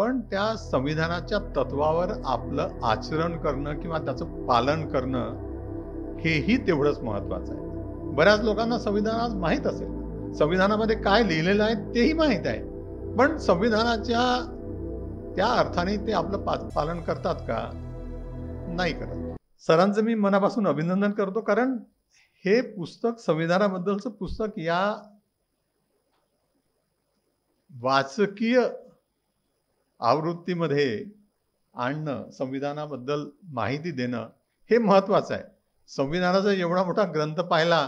पण त्या संविधानाच्या तत्वावर आपलं आचरण करणं किंवा त्याचं पालन करणं हेही तेवढंच महत्त्वाचं आहे. बऱ्याच लोकांना संविधान आज माहीत असेल, संविधानामध्ये काय लिहिलेलं आहे तेही माहीत आहे, पण संविधानाच्या त्या अर्थाने ते आपलं पालन करतात का? नाही करत. सरांचं मी मनापासून अभिनंदन करतो, कारण हे पुस्तक, संविधानाबद्दलचं पुस्तक, या वाचकीय आवृत्तीमध्ये आणणं, संविधानाबद्दल माहिती देणं हे महत्त्वाचं आहे. संविधानाचा एवढा मोठा ग्रंथ पाहिला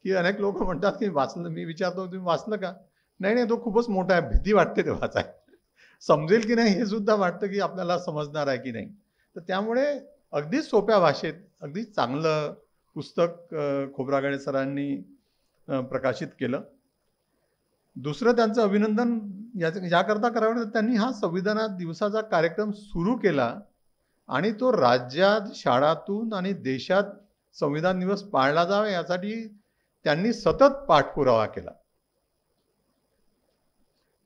की अनेक लोक म्हणतात की वाचलं, मी विचारतो तुम्ही वाचलं का? नाही, तो खूपच मोठा आहे, भीती वाटते ते वाचायला. समजेल की नाही हे सुद्धा वाटतं की आपल्याला समजणार आहे की नाही. तर त्यामुळे अगदी सोप्या भाषेत अगदी चांगलं पुस्तक खोब्रागडे सरांनी प्रकाशित केलं. दुसरं त्यांचं अभिनंदन याकरता करावं, तर त्यांनी हा संविधान दिवसाचा कार्यक्रम सुरू केला आणि तो राज्यात, शाळातून आणि देशात संविधान दिवस पाळला जावा यासाठी त्यांनी सतत पाठपुरावा केला.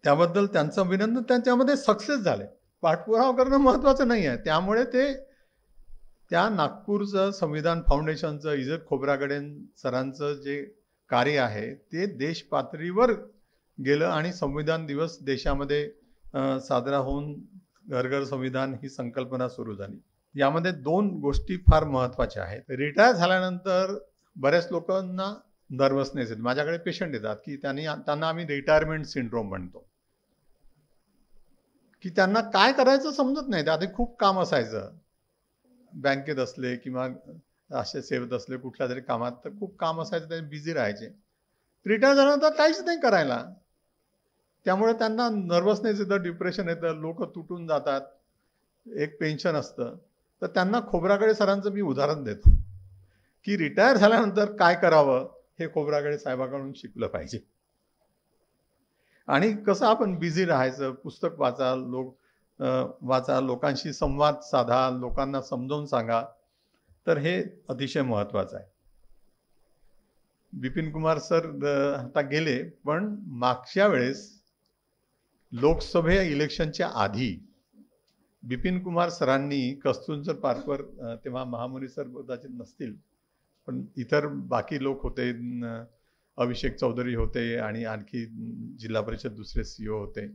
त्याबद्दल त्यांचं अभिनंदन. त्यांच्यामध्ये सक्सेस झाले. पाठपुरावा करणं महत्त्वाचं नाही आहे. त्यामुळे ते त्या नागपूरचं संविधान फाउंडेशनचं, इजत खोब्रागडे सरांचं जे कार्य आहे ते देश पातळीवर गेलं आणि संविधान दिवस देशामध्ये साजरा होऊन घर घर संविधान ही संकल्पना सुरू झाली. यामध्ये दोन गोष्टी फार महत्त्वाच्या आहेत. रिटायर झाल्यानंतर बऱ्याच लोकांना नर्वसनेस येते. माझ्याकडे पेशंट येतात की त्यांना आम्ही रिटायरमेंट सिंड्रोम म्हणतो, की त्यांना काय करायचं समजत नाही. आधी खूप काम असायचं, बँकेत असले किंवा असे सेवेत असले कुठल्या तरी कामात, तर खूप काम असायचं, ते बिझी राहायचे. रिटायर झाल्यानंतर काहीच नाही करायला, त्यामुळे त्यांना नर्वसनेस येतं, डिप्रेशन येतं, लोक तुटून जातात, एक पेन्शन असतं. तर त्यांना खोब्रागडे सरांचं मी उदाहरण देतो की रिटायर झाल्यानंतर काय करावं हे खोब्रागडे साहेबांकडून शिकलं पाहिजे. आणि कसं आपण बिझी राहायचं, पुस्तक वाचा, वाचा, लोकांशी संवाद साधा, लोकांना समजावून सांगा, तर हे अतिशय महत्त्वाचं आहे. बिपिन कुमार सर आता गेले, पण मागच्या वेळेस लोकसभा इलेक्शनच्या आधी बिपिन कुमार सरांनी कस्तुरचंद पार्कवर, तेव्हा महामुनी सर कदाचित नसतील, पण इतर बाकी लोक होते, अभिषेक चौधरी होते आणि आणखी जिल्हा परिषद दुसरे CEO होते.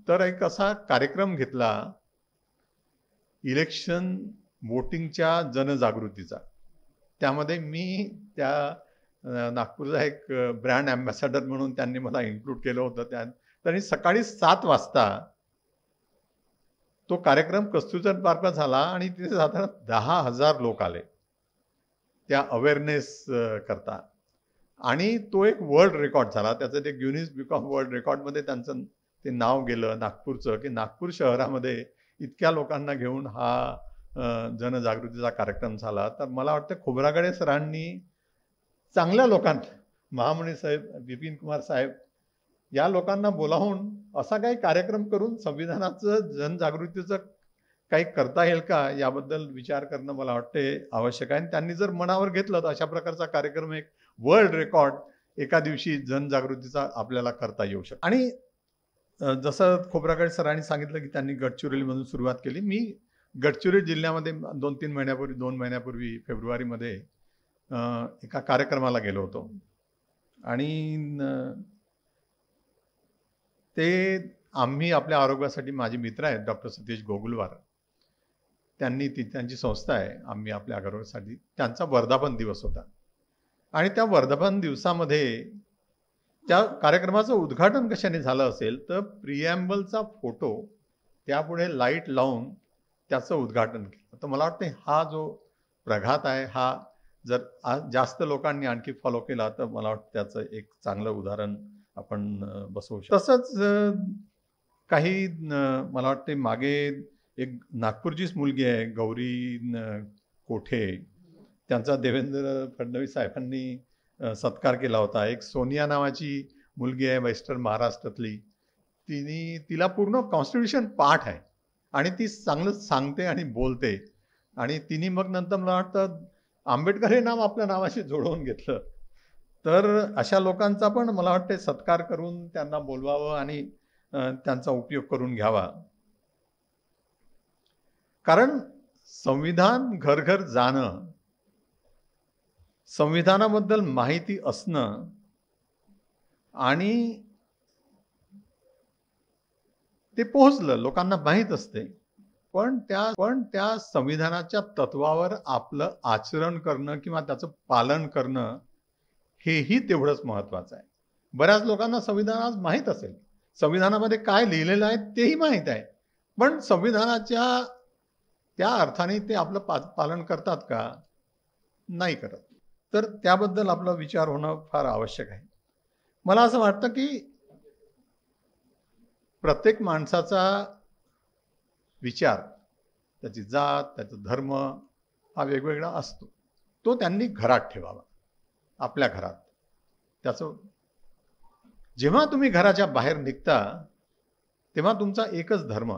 तर एक असा कार्यक्रम घेतला इलेक्शन वोटिंगच्या जनजागृतीचा. त्यामध्ये मी त्या नागपूरचा एक ब्रँड ॲम्बॅसेडर म्हणून त्यांनी मला इन्क्लूड केलं होतं. त्यांनी सकाळी 7 वाजता तो कार्यक्रम कस्तुरचंद पार्कला झाला आणि तिथे साधारण 10,000 लोक आले त्या अवेअरनेस करता. आणि तो एक वर्ल्ड रेकॉर्ड झाला. त्याचं ते गिनीज बुक ऑफ वर्ल्ड रेकॉर्डमध्ये त्यांचं ते नाव गेलं नागपूरचं, की नागपूर शहरामध्ये इतक्या लोकांना घेऊन हा जनजागृतीचा कार्यक्रम झाला. तर मला वाटतं खोब्रागडे सरांनी चांगल्या लोकांना, महामुनी साहेब, बिपिन कुमार साहेब, या लोकांना बोलावून असा काही कार्यक्रम करून संविधानाचं, जनजागृतीचं काही करता येईल का याबद्दल विचार करणं मला वाटते आवश्यक आहे. आणि त्यांनी जर मनावर घेतलं तर अशा प्रकारचा कार्यक्रम, एक वर्ल्ड रेकॉर्ड एका दिवशी जनजागृतीचा आपल्याला करता येऊ शकतो. आणि जसं खोब्रागडे सरांनी सांगितलं की त्यांनी गडचिरोलीमधून सुरुवात केली. मी गडचिरोली जिल्ह्यामध्ये 2 महिन्यापूर्वी फेब्रुवारीमध्ये एका कार्यक्रमाला गेलो होतो. आणि ते आम्ही आपल्या आरोग्यासाठी, माझे मित्र आहेत डॉक्टर सतीश गोगुलवार, त्यांची संस्था आहे आम्ही आपल्या आरोग्यासाठी, त्यांचा वर्धापन दिवस होता. आणि त्या वर्धापन दिवसामध्ये त्या कार्यक्रमाचं उद्घाटन कशाने झालं असेल तर प्रिॲम्बलचा फोटो त्यापुढे लाईट लावून त्याचं उद्घाटन केलं. तर मला वाटतं हा जो प्रघात आहे, हा जर जास्त लोकांनी आणखी फॉलो केला तर मला वाटतं त्याचं एक चांगलं उदाहरण आपण बसवू शकतो. तसंच काही मला वाटते मागे एक नागपूरचीच मुलगी आहे गौरी कोठे, त्यांचा देवेंद्र फडणवीस साहेबांनी सत्कार केला होता. एक सोनिया नावाची मुलगी आहे वेस्टर्न महाराष्ट्रातली, तिला पूर्ण कॉन्स्टिट्यूशन पाठ आहे आणि ती चांगलं सांगते आणि बोलते. आणि तिने मग नंतर मला वाटतं आंबेडकर हे नाव आपल्या नावाशी जोडवून घेतलं. तर अशा लोकांचा पण मला वाटते सत्कार करून त्यांना बोलवावं आणि त्यांचा उपयोग करून घ्यावा. कारण संविधान घर घर जाणं, संविधानाबद्दल माहिती असणं आणि ते पोहोचलं, लोकांना माहीत असते. पण त्या संविधानाच्या तत्वावर आपलं आचरण करणं किंवा त्याचं पालन करणं हेही तेवढंच महत्त्वाचं आहे. बऱ्याच लोकांना संविधान आज माहीत असेल. संविधानामध्ये काय लिहिलेलं आहे तेही माहीत आहे. पण संविधानाच्या त्या अर्थाने ते आपलं पालन करतात का? नाही करत. तर त्याबद्दल आपला विचार होणं फार आवश्यक आहे. मला असं वाटतं की प्रत्येक माणसाचा विचार, त्याची जात, त्याचा धर्म हा वेगवेगळा असतो. तो त्यांनी घरात ठेवावा, आपल्या घरात. त्याचं जेव्हा तुम्ही घराच्या बाहेर निघता तेव्हा तुमचा एकच धर्म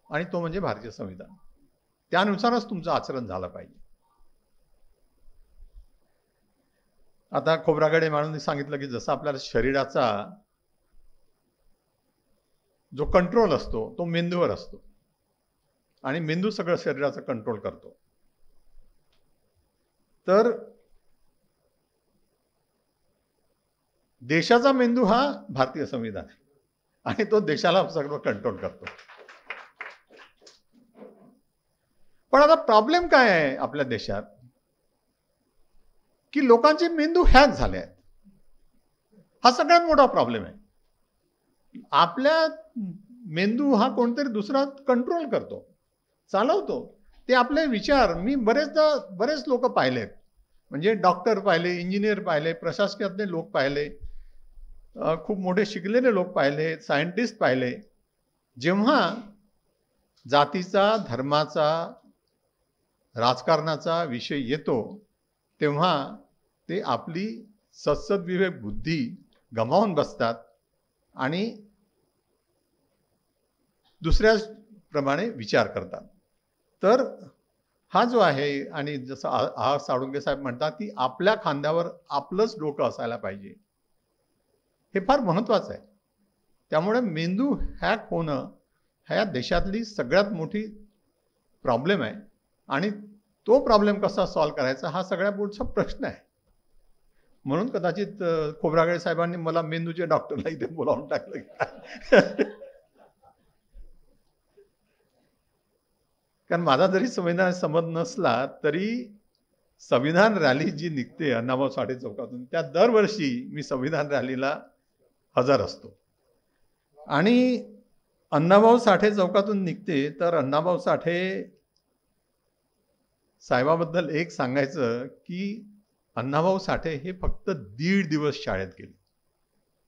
आणि तो म्हणजे भारतीय संविधान. त्यानुसारच तुमचं आचरण झालं पाहिजे. आता खोब्रागडे मॅडमने सांगितलं की जसं आपल्याला शरीराचा जो कंट्रोल असतो तो मेंदूवर असतो आणि मेंदू सगळं शरीराचं कंट्रोल करतो. तर देशाचा मेंदू हा भारतीय संविधान आहे आणि तो देशाला सगळं कंट्रोल करतो. पण आता प्रॉब्लेम काय आहे आपल्या देशात की लोकांचे मेंदू हॅक झाले आहेत. हा सगळ्यात मोठा प्रॉब्लेम आहे. आपल्या मेंदू हा कोणतरी दुसरा कंट्रोल करतो, चालवतो. ते आपले विचार, मी बरेच लोक पाहिलेत, म्हणजे डॉक्टर पाहिले, इंजिनियर पाहिले, प्रशासकीयातले लोक पाहिले, खूप मोठे शिकलेले लोक पाहिले, सायंटिस्ट पाहिले. जेव्हा जातीचा, धर्माचा, राजकारणाचा विषय येतो तेव्हा ते आपली सद्सद्विवेक बुद्धी गमावून बसतात आणि दुसऱ्याच प्रमाणे विचार करतात. तर हा जो आहे, आणि जसं आर साळुंखे साहेब म्हणतात की आपल्या खांद्यावर आपलंच डोकं असायला पाहिजे, हे फार महत्त्वाचं आहे. त्यामुळे मेंदू हॅक होणं ह्या देशातली सगळ्यात मोठी प्रॉब्लेम आहे आणि तो प्रॉब्लेम कसा सॉल्व्ह करायचा हा सगळ्यात पुढचा प्रश्न आहे. म्हणून कदाचित खोब्रागडे साहेबांनी मला मेंदूच्या डॉक्टरला इथे बोलावून टाकलं. कारण माझा जरी संविधान समज नसला तरी संविधान रॅली जी निघते अण्णाभाऊ साठे चौकातून, त्या दरवर्षी मी संविधान रॅलीला हजर असतो. आणि अण्णाभाऊ साठे चौकातून निघते तर अण्णाभाऊ साठे साहेबाबद्दल एक सांगायचं की अण्णाभाऊ साठे हे फक्त 1.5 दिवस शाळेत गेले.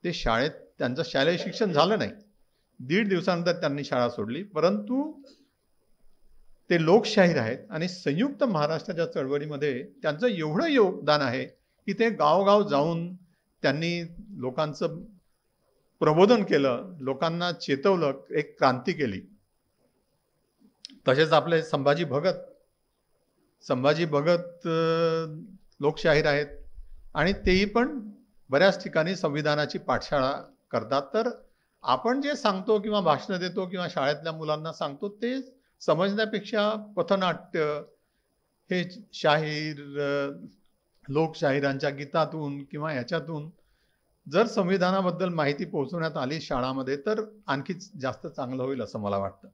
ते शाळेत त्यांचं शालेय शिक्षण झालं नाही. 1.5 दिवसानंतर त्यांनी शाळा सोडली. परंतु ते लोकशाहीर आहेत आणि संयुक्त महाराष्ट्राच्या चळवळीमध्ये त्यांचं एवढं योगदान आहे की ते गावगाव जाऊन त्यांनी लोकांचं प्रबोधन केलं, लोकांना चेतवलं, एक क्रांती केली. तसेच आपले संभाजी भगत लोकशाहीर आहेत आणि तेही पण बऱ्याच ठिकाणी संविधानाची पाठशाळा करतात. तर आपण जे सांगतो किंवा भाषणं देतो किंवा शाळेतल्या मुलांना सांगतो ते समजण्यापेक्षा पथनाट्य, हे शाहीर, लोकशाहिरांच्या गीतातून किंवा ह्याच्यातून जर संविधानाबद्दल माहिती पोहोचवण्यात आली शाळांमध्ये तर आणखीच जास्त चांगलं होईल असं मला वाटतं.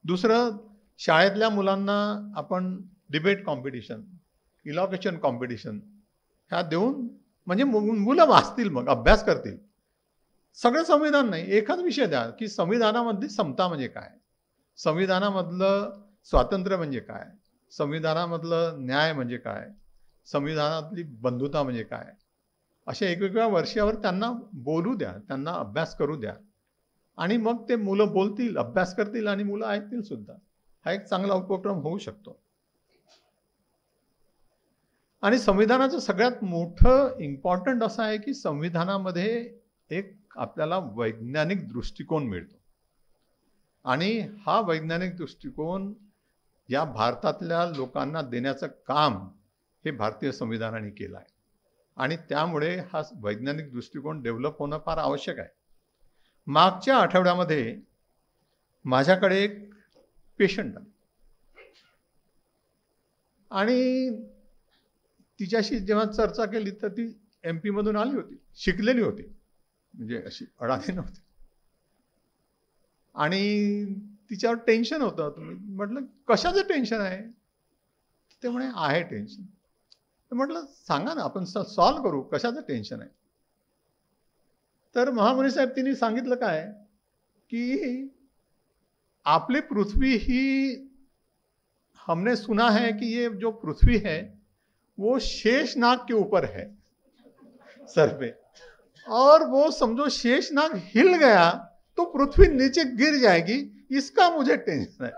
दुसरं, शाळेतल्या मुलांना आपण डिबेट कॉम्पिटिशन, इलॉक्युशन कॉम्पिटिशन ह्या देऊन, म्हणजे मुलं वाचतील, मग अभ्यास करतील. सगळं संविधान नाही, एखादा विषय द्या की संविधानामधली समता म्हणजे काय, संविधानामधलं स्वातंत्र्य म्हणजे काय, संविधानामधलं न्याय म्हणजे काय, संविधानातली बंधुता म्हणजे काय. अशा वेगवेगळ्या वर्षावर त्यांना बोलू द्या, त्यांना अभ्यास करू द्या आणि मग ते मुलं बोलतील, अभ्यास करतील आणि मुलं ऐकतील सुद्धा. हा एक चांगला उपक्रम होऊ शकतो. आणि संविधानाचं सगळ्यात मोठं इम्पॉर्टंट असं आहे की संविधानामध्ये एक आपल्याला वैज्ञानिक दृष्टिकोन मिळतो आणि हा वैज्ञानिक दृष्टिकोन या भारतातल्या लोकांना देण्याचं काम हे भारतीय संविधानाने केलं आहे आणि त्यामुळे हा वैज्ञानिक दृष्टिकोन डेव्हलप होणं फार आवश्यक आहे. मागच्या आठवड्यामध्ये माझ्याकडे एक पेशंट आली आणि तिच्याशी जेव्हा चर्चा केली तर ती MP मधून आली होती, शिकलेली होती, म्हणजे अशी अडाणी नव्हती आणि तिच्यावर टेन्शन होतं. तुम्ही म्हटलं कशाचं टेन्शन आहे? ते म्हणे आहे टेन्शन. म्हटलं सांगा ना, आपण सॉल्व्ह करू, कशाचं टेन्शन आहे? तर महामुनी साहेब तिने सांगितलं काय की आपली पृथ्वी ही, हमने सुना है कि ये जो पृथ्वी है वो शेषनाग के ऊपर है सर पे, और वो समझो शेषनाग हिल गया तो पृथ्वी नीचे गिर जाएगी, इसका मुझे टेंशन है.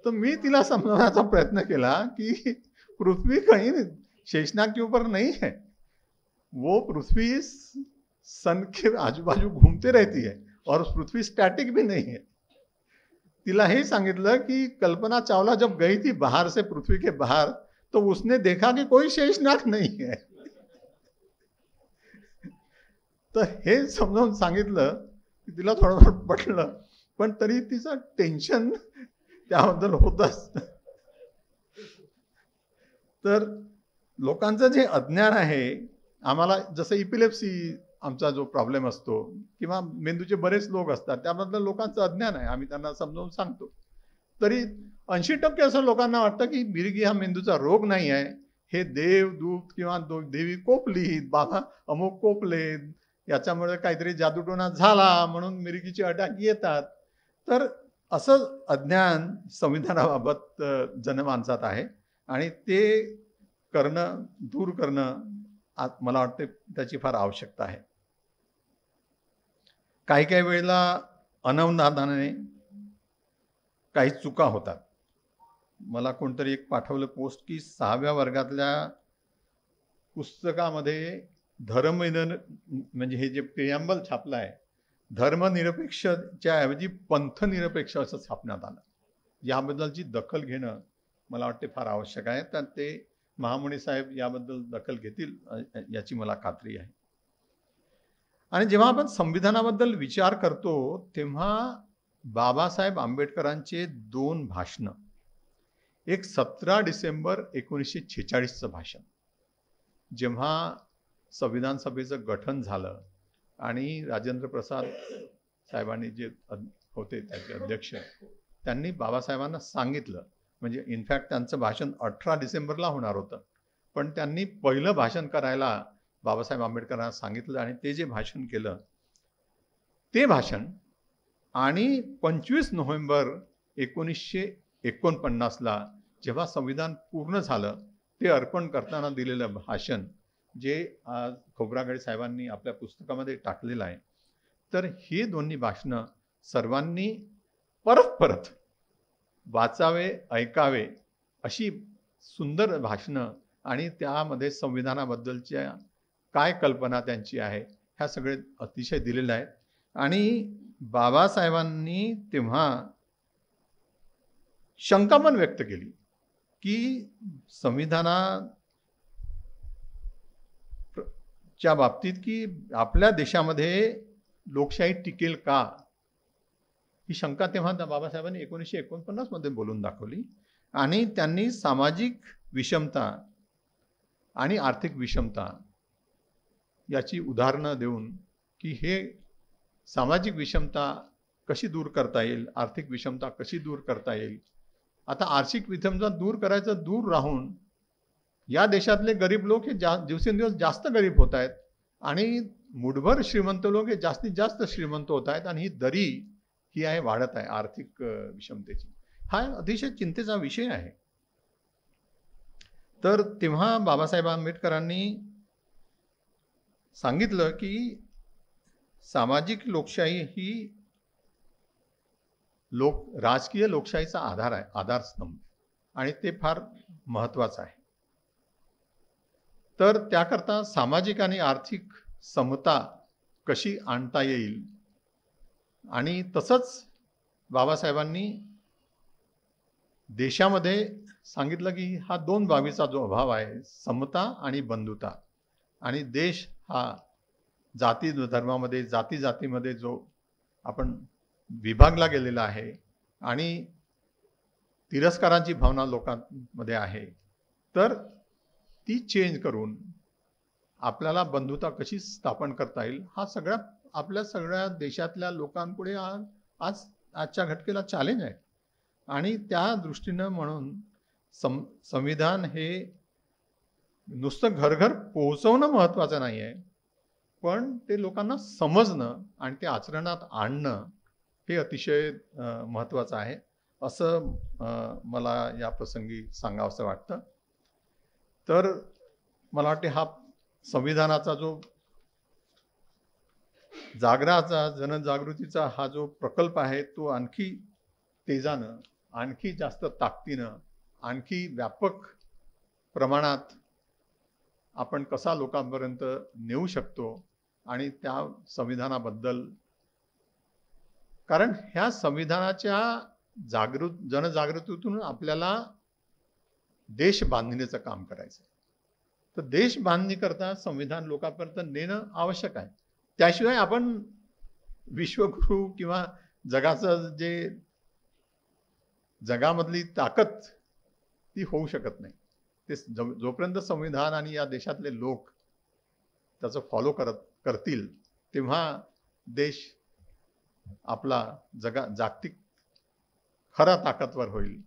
तो मी तिला समजावण्याचा प्रयत्न केला की पृथ्वी कहीं शेषनाग के ऊपर नहीं है, वो पृथ्वी सन के आजू बाजू घूमते रहती है और पृथ्वी स्टैटिक भी नहीं है. तिला हे सांगितलं की कल्पना चावला जब गई थी बाहर से पृथ्वी के बाहर तो उसने देखा कि कोई शेषनाग नहीं है. तर हे समजावून सांगितलं की तिला थोडंफार पटलं, पण तरी तिचं टेन्शन त्याबद्दल होतच. तर लोकांचं जे अज्ञान आहे, आम्हाला जसं इपिलेप्सी आमचा जो प्रॉब्लेम असतो किंवा मेंदूचे बरेच लोक असतात, त्याबद्दल लोकांचं अज्ञान आहे, आम्ही त्यांना समजावून सांगतो. तरी 80% असं लोकांना वाटतं की मिरगी हा मेंदूचा रोग नाही आहे, हे देव दूत किंवा देवी कोपलीत, बाबा अमुक कोपलेत, याच्यामुळे काहीतरी जादूटोणा झाला म्हणून मिरगीचे अटॅक येतात. तर असं अज्ञान संविधानाबाबत जनमानसात आहे आणि ते करणं, दूर करणं मला वाटते त्याची फार आवश्यकता आहे. काही काही वेळेला अनवधानाने काही चुका होतात. मला कोणतरी एक पाठवलं पोस्ट की 6व्या वर्गातल्या पुस्तकामध्ये म्हणजे हे जे प्रिॲम्बल छापलं आहे, धर्मनिरपेक्षच्या ऐवजी पंथनिरपेक्ष असं छापण्यात आलं. याबद्दलची दखल घेणं मला वाटते फार आवश्यक आहे. तर ते महामुनी साहेब याबद्दल दखल घेतील याची मला खात्री आहे. आणि जेव्हा आपण संविधानाबद्दल विचार करतो तेव्हा बाबासाहेब आंबेडकरांचे 2 भाषणं, एक 17 डिसेंबर 1946चं भाषण, जेव्हा संविधान सभेचं गठन झालं आणि राजेंद्र प्रसाद साहेबांनी जे होते त्याचे अध्यक्ष, त्यांनी बाबासाहेबांना सांगितलं, म्हणजे इनफॅक्ट त्यांचं भाषण 18 डिसेंबरला होणार होतं, पण त्यांनी पहिलं भाषण करायला बाबासाहेब आंबेडकरांना सांगितलं आणि ते जे भाषण केलं ते भाषण आणि 25 नोव्हेंबर 1949ला जेव्हा संविधान पूर्ण झालं ते अर्पण करताना दिलेलं भाषण, जे खोब्रागडे साहेबांनी आपल्या पुस्तकामध्ये टाकलेलं आहे. तर हे दोन्ही भाषणं सर्वांनी परत परत वाचावे, ऐकावे, अशी सुंदर भाषणं आणि त्यामध्ये संविधानाबद्दलच्या काय कल्पना त्यांची आहे ह्या सगळे अतिशय दिलेलं आहे. आणि बाबासाहेबांनी तेव्हा शंका पण व्यक्त केली की संविधानाच्या बाबतीत की आपल्या देशामध्ये लोकशाही टिकेल का, ही शंका तेव्हा बाबासाहेबांनी 1949 मध्ये बोलून दाखवली. आणि त्यांनी सामाजिक विषमता आणि आर्थिक विषमता याची उदाहरणं देऊन की हे सामाजिक विषमता कशी दूर करता येईल, आर्थिक विषमता कशी दूर करता येईल. आता आर्थिक विषमता दूर करायचं दूर राहून या देशातले गरीब लोक हे दिवसेंदिवस जास्त गरीब होत आहेत आणि मुठभर श्रीमंत लोक हे जास्तीत जास्त श्रीमंत होत आहेत आणि ही दरी ही आहे वाढत आहे आर्थिक विषमतेची. हा अतिशय चिंतेचा विषय आहे. तर तेव्हा बाबासाहेब आंबेडकरांनी सांगितलं की सामाजिक लोकशाही ही राजकीय लोकशाहीचा आधार आहे, आधारस्तंभ, आणि ते फार महत्त्वाचं आहे. तर त्याकरता सामाजिक आणि आर्थिक समता कशी आणता येईल, आणि तसंच बाबासाहेबांनी देशामध्ये सांगितलं की हा 2 बाबीचा जो अभाव आहे, समता आणि बंधुता, आणि देश हा जाती धर्मामध्ये, जातीमध्ये जो आपण विभागला गेलेला आहे आणि तिरस्काराची भावना लोकांमध्ये आहे, तर ती चेंज करून आपल्याला बंधुता कशी स्थापन करता येईल हा सगळ्या आपल्या सगळ्या देशातल्या लोकांपुढे आजच्या घटकेला चॅलेंज आहे. आणि त्या दृष्टीनं म्हणून संविधान हे नुसतं घर पोहोचवणं महत्त्वाचं नाही आहे, पण ते लोकांना समजणं आणि ते आचरणात आणणं हे अतिशय महत्त्वाचं आहे असं मला या प्रसंगी सांगावंसं वाटतं. तर मला वाटते हा संविधानाचा जो जागराचा जनजागृतीचा हा जो प्रकल्प आहे तो आणखी तेजानं, आणखी जास्त ताकदीनं, आणखी व्यापक प्रमाणात आपण कसा लोकांपर्यंत नेऊ शकतो आणि त्या संविधानाबद्दल, कारण ह्या संविधानाच्या जनजागृतीतून आपल्याला देश बांधणीचं काम करायचं आहे. तर देश बांधणी करता संविधान लोकांपर्यंत नेणं आवश्यक आहे. त्याशिवाय आपण विश्वगुरु किंवा जगाचं जे जगामधली ताकद ती होऊ शकत नाही. ते जोपर्यंत संविधान आणि या देशातले लोक त्याचं फॉलो करतील तेव्हा देश आपला जागतिक खरा ताकदवर होईल.